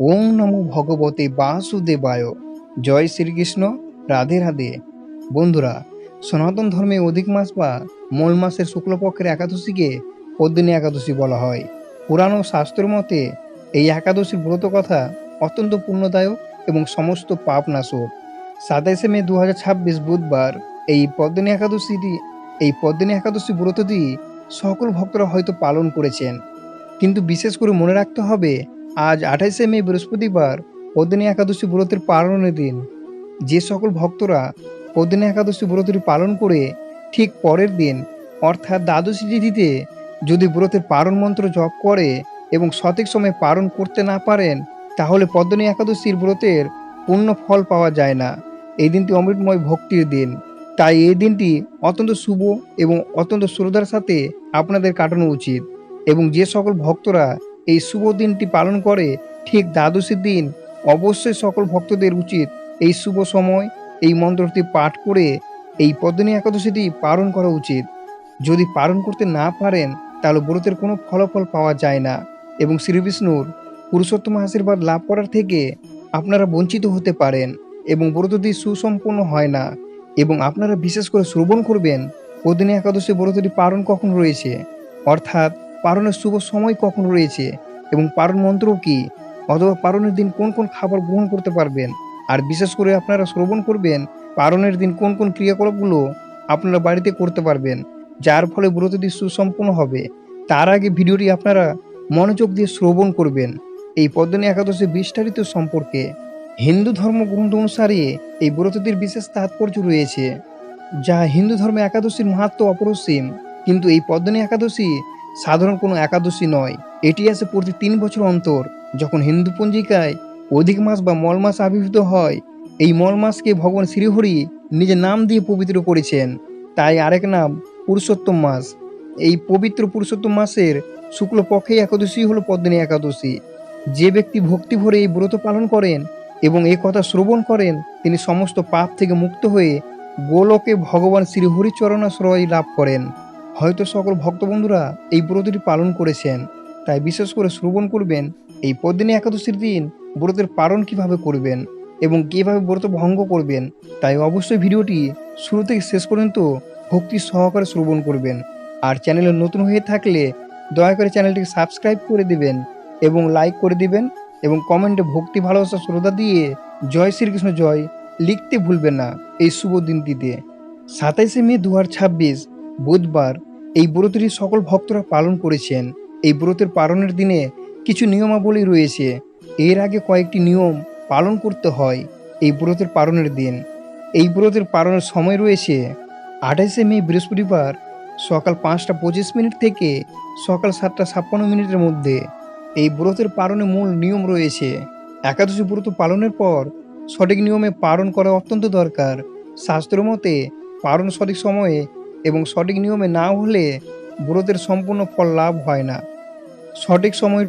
ওম নমো ভগবতে বাসুদেবায়। জয় শ্রীকৃষ্ণ। রাধে রাধে। বন্ধুরা, সনাতন ধর্মে অধিক মাস বা মূল মাসের শুক্লপক্ষের একাদশীকে পদ্মিনী একাদশী বলা হয়। পুরাণ ও শাস্ত্র মতে এই একাদশীর ব্রত কথা অত্যন্ত পুণ্যদায়ক এবং সমস্ত পাপ নাশক। 27 মে 2026 বুধবার এই পদ্মিনী একাদশী ব্রতটি সকল ভক্তরা হয়তো পালন করেছেন, কিন্তু বিশেষ করে মনে রাখতে হবে আজ 28 মে বৃহস্পতিবার পদ্মিনী একাদশী ব্রতের পালনের দিন। যে সকল ভক্তরা পদ্মিনী একাদশী ব্রতটি পালন করে ঠিক পরের দিন অর্থাৎ দ্বাদশী তিথিতে যদি ব্রতের পারণ মন্ত্র জপ করে এবং সঠিক সময়ে পালন করতে না পারেন, তাহলে পদ্মিনী একাদশীর ব্রতের পূর্ণ ফল পাওয়া যায় না। এই দিনটি অমৃতময় ভক্তির দিন, তাই এই দিনটি অত্যন্ত শুভ এবং অত্যন্ত শ্রদ্ধার সাথে আপনাদের কাটানো উচিত। এবং যে সকল ভক্তরা এই শুভ দিনটি পালন করে ঠিক দ্বাদশীর দিন, অবশ্যই সকল ভক্তদের উচিত এই শুভ সময় এই মন্ত্রটি পাঠ করে এই পদ্মিনী একাদশীটি পালন করা উচিত। যদি পালন করতে না পারেন তাহলে ব্রতের কোনো ফলাফল পাওয়া যায় না এবং শ্রীবিষ্ণুর পুরুষোত্তম আশীর্বাদ লাভ করার থেকে আপনারা বঞ্চিত হতে পারেন এবং ব্রতটি সুসম্পন্ন হয় না। এবং আপনারা বিশেষ করে শ্রবণ করবেন পদ্মিনী একাদশী ব্রতটি পালন কখন রয়েছে, অর্থাৎ পালনের শুভ সময় কখন রয়েছে এবং পালন মন্ত্র কি, অথবা পালনের দিন কোন কোন খাবার গ্রহণ করতে পারবেন। আর বিশেষ করে আপনারা শ্রবণ করবেন পালনের দিন কোন কোন ক্রিয়াকলাপগুলো আপনারা বাড়িতে করতে পারবেন, যার ফলে ব্রতটি সুসম্পন্ন হবে। তার আগে ভিডিওটি আপনারা মনোযোগ দিয়ে শ্রবণ করবেন এই পদ্মিনী একাদশী বিস্তারিত সম্পর্কে। হিন্দু ধর্ম গ্রন্থ অনুসারে এই ব্রতটির বিশেষ তাৎপর্য রয়েছে, যা হিন্দু ধর্মে একাদশীর মাহাত্ম্য অপরিসীম। কিন্তু এই পদ্মিনী একাদশী সাধারণ কোনো একাদশী নয়। এটি আসে প্রতি 3 বছর অন্তর, যখন হিন্দু পঞ্জিকায় অধিক মাস বা মল মাস আবির্ভূত হয়। এই মল মাসকে ভগবান শ্রীহরি নিজের নাম দিয়ে পবিত্র করেছেন, তাই আরেক নাম পুরুষোত্তম মাস। এই পবিত্র পুরুষোত্তম মাসের শুক্লপক্ষে একাদশী হলো পদ্মিনী একাদশী। যে ব্যক্তি ভক্তি ভরে এই ব্রত পালন করেন এবং এই কথা শ্রবণ করেন, তিনি সমস্ত পাপ থেকে মুক্ত হয়ে গোলকে ভগবান শ্রীহরি চরণাশ্রয় লাভ করেন। হয়তো সকল ভক্তবন্ধুরা এই ব্রতটি পালন করেছেন, তাই বিশেষ করে শ্রবণ করবেন এই পদ্মিনী একাদশীর দিন ব্রতের পালন কিভাবে করবেন এবং কিভাবে ব্রত ভঙ্গ করবেন। তাই অবশ্যই ভিডিওটি শুরু থেকে শেষ পর্যন্ত ভক্তি সহকারে শ্রবণ করবেন। আর চ্যানেলে নতুন হয়ে থাকলে দয়া করে চ্যানেলটিকে সাবস্ক্রাইব করে দিবেন এবং লাইক করে দিবেন এবং কমেন্টে ভক্তি ভালোবাসা শ্রদ্ধা দিয়ে জয় শ্রীকৃষ্ণ জয় লিখতে ভুলবেন না এই শুভ দিনটিতে। 27 মে 2026 বুধবার এই ব্রতটি সকল ভক্তরা পালন করেছেন। এই ব্রতের পালনের দিনে কিছু নিয়মাবলী রয়েছে। এর আগে কয়েকটি নিয়ম পালন করতে হয় এই ব্রতের পালনের দিন। এই ব্রতের পালনের সময় রয়েছে 28 মে বৃহস্পতিবার সকাল 5টা 25 মিনিট থেকে সকাল 7টা 56 মিনিটের মধ্যে। এই ব্রতের পালনের মূল নিয়ম রয়েছে। একাদশী ব্রত পালনের পর সঠিক নিয়মে পালন করা অত্যন্ত দরকার। শাস্ত্র মতে পালন সঠিক সময়ে এবং সঠিক নিয়মে না হলে ব্রতের সম্পূর্ণ ফল লাভ হয় না। সঠিক সময়ের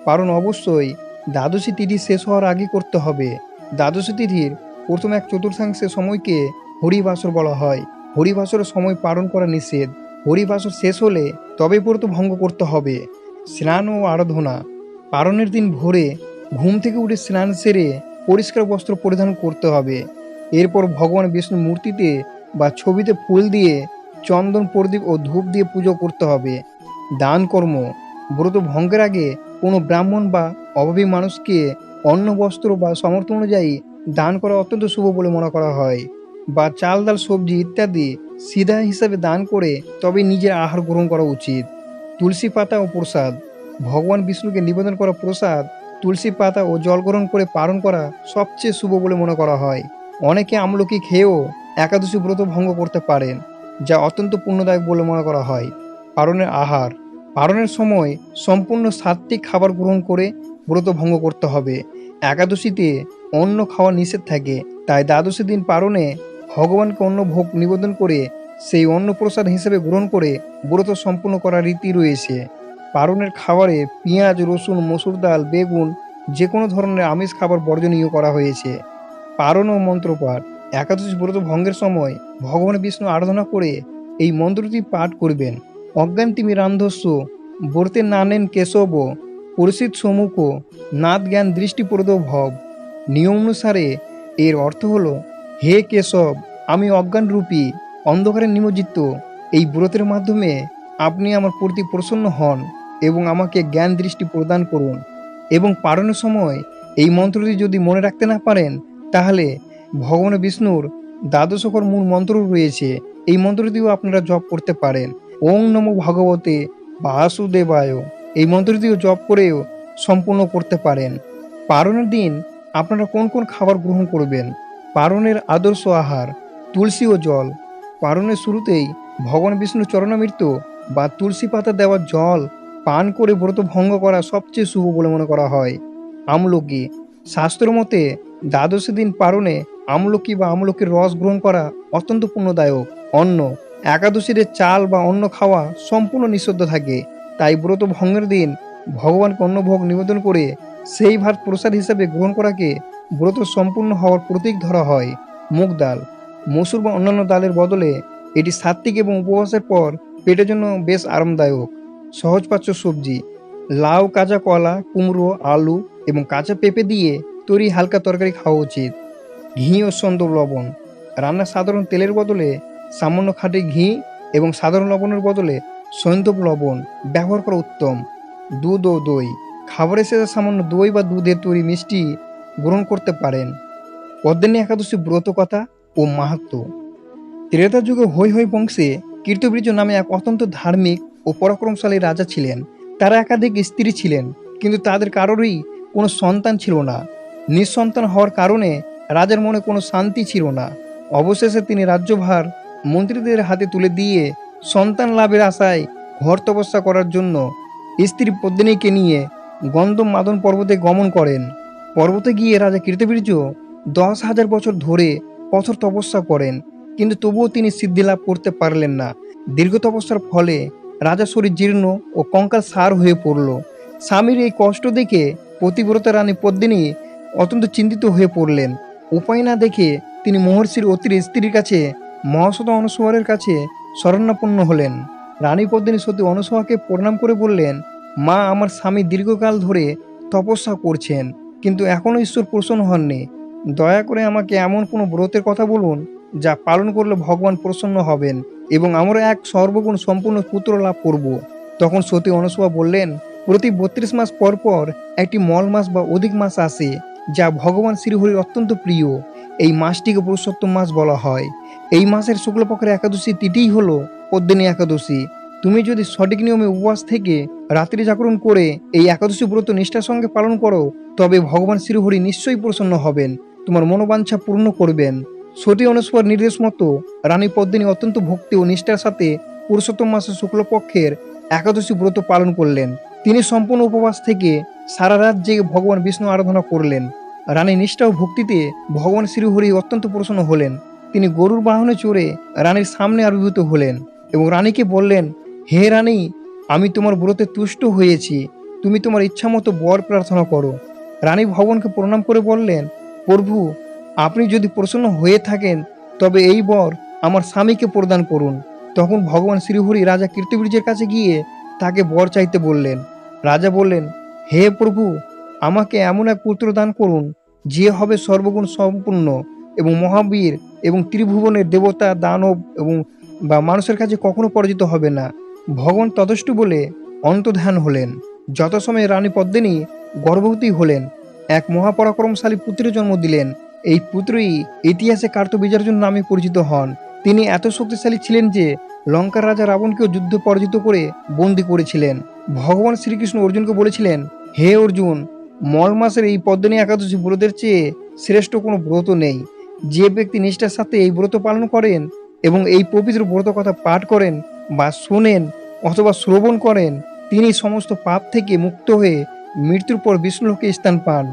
পালন অবশ্যই দ্বাদশী তিথি শেষ হওয়ার আগে করতে হবে। দ্বাদশী তিথির প্রথম এক চতুর্থাংশের সময়কে হরিবাসর বলা হয়। হরিবাসরের সময় পালন করা নিষেধ। হরিবাসর শেষ হলে তবে ব্রত ভঙ্গ করতে হবে। স্নান ও আরাধনা। পালনের দিন ভোরে ঘুম থেকে উঠে স্নান সেরে পরিষ্কার বস্ত্র পরিধান করতে হবে। এরপর ভগবান বিষ্ণুর মূর্তিতে বা ছবিতে ফুল দিয়ে চন্দন প্রদীপ ও ধূপ দিয়ে পুজো করতে হবে। দান কর্ম। ব্রত ভঙ্গের আগে কোনো ব্রাহ্মণ বা অভাবী মানুষকে অন্ন বস্ত্র বা সামর্থ্য অনুযায়ী দান করা অত্যন্ত শুভ বলে মনে করা হয়। বা চাল ডাল সবজি ইত্যাদি সিধা হিসাবে দান করে তবে নিজের আহার গ্রহণ করা উচিত। তুলসী পাতা ও প্রসাদ। ভগবান বিষ্ণুকে নিবেদন করা প্রসাদ তুলসী পাতা ও জল গ্রহণ করে পালন করা সবচেয়ে শুভ বলে মনে করা হয়। অনেকে আমলকি খেয়েও একাদশী ব্রত ভঙ্গ করতে পারেন, যা অত্যন্ত পুণ্যদায়ক বলে মনে করা হয়। পালনের আহার। পালনের সময় সম্পূর্ণ সাত্ত্বিক খাবার গ্রহণ করে ব্রত ভঙ্গ করতে হবে। একাদশীতে অন্ন খাওয়া নিষেধ থাকে, তাই দ্বাদশী দিন পালনে ভগবানকে অন্ন ভোগ নিবেদন করে সেই অন্ন প্রসাদ হিসেবে গ্রহণ করে ব্রত সম্পূর্ণ করার রীতি রয়েছে। পালনের খাবারে পেঁয়াজ রসুন মসুর ডাল বেগুন যে কোনো ধরনের আমিষ খাবার বর্জনীয় করা হয়েছে। পালন ও মন্ত্রপাঠ। একাদশী ব্রত ভঙ্গের সময় ভগবান বিষ্ণু আরাধনা করে এই মন্ত্রটি পাঠ করবেন। অজ্ঞান তিমি রান্ধস্য ব্রতে নানেন কেশব পরিচিত সম্মুখ নাদ জ্ঞান দৃষ্টিপ্রদ ভব। নিয়ম অনুসারে এর অর্থ হলো, হে কেশব, আমি অজ্ঞানরূপী অন্ধকারে নিমজ্জিত। এই ব্রতের মাধ্যমে আপনি আমার প্রতি প্রসন্ন হন এবং আমাকে জ্ঞান দৃষ্টি প্রদান করুন। এবং পারণের সময় এই মন্ত্রটি যদি মনে রাখতে না পারেন, তাহলে ভগবান বিষ্ণুর দ্বাদশকর মূল মন্ত্র রয়েছে, এই মন্ত্রটিও আপনারা জপ করতে পারেন। ওং নমো ভগবতে বাসুদেবায়, এই মন্ত্রটিও জপ করেও সম্পূর্ণ করতে পারেন। পারণের দিন আপনারা কোন কোন খাবার গ্রহণ করবেন? পারণের আদর্শ আহার তুলসী ও জল। পারণের শুরুতেই ভগবান বিষ্ণু চরণামৃত বা তুলসী পাতা দেওয়া জল পান করে ব্রত ভঙ্গ করা সবচেয়ে শুভ বলে মনে করা হয়। আমলকি, শাস্ত্র মতে দ্বাদশী দিন পারণে আমলকি বা আমলকির রস গ্রহণ করা অত্যন্ত পুণ্যদায়ক। অন্ন, একাদশীতে চাল বা অন্ন খাওয়া সম্পূর্ণ নিষিদ্ধ থাকে, তাই ব্রত ভঙ্গের দিন ভগবানকে অন্নভোগ নিবেদন করে সেই ভাত প্রসাদ হিসেবে গ্রহণ করাকে ব্রত সম্পূর্ণ হওয়ার প্রতীক ধরা হয়। মুগ ডাল, মসুর বা অন্যান্য ডালের বদলে এটি সাত্ত্বিক এবং উপবাসের পর পেটের জন্য বেশ আরামদায়ক। সহজপাচ্য সবজি, লাউ, কাঁচা কলা, কুমড়ো, আলু এবং কাঁচা পেঁপে দিয়ে তৈরি হালকা তরকারি খাওয়া উচিত। ঘি ও সন্দব লবণ, রান্নার সাধারণ তেলের বদলে সামান্য খাঁটি ঘি এবং সাধারণ লবণের বদলে সৈন্ধব লবণ ব্যবহার করা উত্তম। দুধ ও দই, খাবারের শেষে সামান্য দই বা দুধের তৈরি মিষ্টি গ্রহণ করতে পারেন। পদ্মিনী একাদশী ব্রত কথা ও মাহাত্ম্য। ত্রেতা যুগে হৈ হৈ বংশে কীর্তবীর্য নামে এক অত্যন্ত ধার্মিক ও পরাক্রমশালী রাজা ছিলেন। তারা একাধিক স্ত্রী ছিলেন, কিন্তু তাদের কারোরই কোনো সন্তান ছিল না। নিঃসন্তান হওয়ার কারণে রাজার মনে কোনো শান্তি ছিল না। অবশেষে তিনি রাজ্যভার মন্ত্রীদের হাতে তুলে দিয়ে সন্তান লাভের আশায় ঘর তপস্যা করার জন্য স্ত্রী পদ্মিনীকে নিয়ে গন্ধম মাদন পর্বতে গমন করেন। পর্বতে গিয়ে রাজা কীর্তবীর্য 10,000 বছর ধরে কঠোর তপস্যা করেন, কিন্তু তবুও তিনি সিদ্ধি লাভ করতে পারলেন না। দীর্ঘ তপস্যার ফলে রাজার শরীর জীর্ণ ও কঙ্কাল সার হয়ে পড়ল। স্বামীর এই কষ্ট দেখে পতিব্রতা রানী পদ্মিনী অত্যন্ত চিন্তিত হয়ে পড়লেন। উপায় না দেখে তিনি মহর্ষির অতির স্ত্রীর কাছে মহাসতী অনুসূয়ার কাছে শরণাপন্ন হলেন। রানী পদ্মিনী সতী অনুসূয়াকে প্রণাম করে বললেন, মা, আমার স্বামী দীর্ঘকাল ধরে তপস্যা করছেন, কিন্তু এখনও ঈশ্বর প্রসন্ন হননি। দয়া করে আমাকে এমন কোনো ব্রতের কথা বলুন যা পালন করলে ভগবান প্রসন্ন হবেন এবং আমরা এক সর্বগুণ সম্পূর্ণ পুত্র লাভ করব। তখন সতী অনুসূয়া বললেন, প্রতি 32 মাস পর পর একটি মল মাস বা অধিক মাস আসে, যা ভগবান শ্রীহরির অত্যন্ত প্রিয়। এই মাসটিকে পুরুষোত্তম মাস বলা হয়। এই মাসের শুক্লপক্ষের একাদশী তিথিই হলো পদ্মিনী একাদশী। তুমি যদি সঠিক নিয়মে উপবাস থেকে রাত্রি জাগরণ করে এই একাদশী ব্রত নিষ্ঠার সঙ্গে পালন করো, তবে ভগবান শ্রীহরি নিশ্চয়ই প্রসন্ন হবেন, তোমার মনোবাঞ্ছা পূর্ণ করবেন। সতী অনুসূয়ার নির্দেশ মতো রানী পদ্মিনী অত্যন্ত ভক্তি ও নিষ্ঠার সাথে পুরুষোত্তম মাসের শুক্লপক্ষের একাদশী ব্রত পালন করলেন। তিনি সম্পূর্ণ উপবাস থেকে সারা রাত জেগে ভগবান বিষ্ণু আরাধনা করলেন। রানী নিষ্ঠা ও ভক্তিতে ভগবান শ্রীহরি অত্যন্ত প্রসন্ন হলেন। তিনি গরুর বাহনে চড়ে রানীর সামনে আবির্ভূত হলেন এবং রানীকে বললেন, হে রানী, আমি তোমার ব্রতে তুষ্ট হয়েছি, তুমি তোমার ইচ্ছা মতো বর প্রার্থনা করো। রানী ভগবানকে প্রণাম করে বললেন, প্রভু, আপনি যদি প্রসন্ন হয়ে থাকেন তবে এই বর আমার স্বামীকে প্রদান করুন। তখন ভগবান শ্রীহরি রাজা কীর্তিবীর্যের কাছে গিয়ে তাকে বর চাইতে বললেন। রাজা বললেন, হে প্রভু, আমাকে এমন এক পুত্র দান করুন যে হবে সর্বগুণ সম্পূর্ণ এবং মহাবীর এবং ত্রিভুবনের দেবতা, দানব এবং বা মানুষের কাছে কখনো পরাজিত হবে না। ভগবান তদস্তু বলে অন্তর্ধান হলেন। যথাসময়ে রানী পদ্মিনী গর্ভবতী হলেন, এক মহাপরাক্রমশালী পুত্রের জন্ম দিলেন। এই পুত্রই ইতিহাসে কার্তবীর্যার্জুন নামে পরিচিত হন। তিনি এত শক্তিশালী ছিলেন যে লঙ্কার রাজা রাবণকেও যুদ্ধে পরাজিত করে বন্দী করেছিলেন। ভগবান শ্রীকৃষ্ণ অর্জুনকে বলেছিলেন, হে অর্জুন, মল মাসের এই পদ্মিনী একাদশী ব্রতের চেয়ে শ্রেষ্ঠ কোনো ব্রত নেই। যে ব্যক্তি নিষ্ঠার সাথে এই ব্রত পালন করেন এবং এই পবিত্র ব্রত কথা পাঠ করেন বা শোনেন অথবা শ্রবণ করেন, তিনি সমস্ত পাপ থেকে মুক্ত হয়ে মৃত্যুর পর বিষ্ণুলোকে স্থান পান।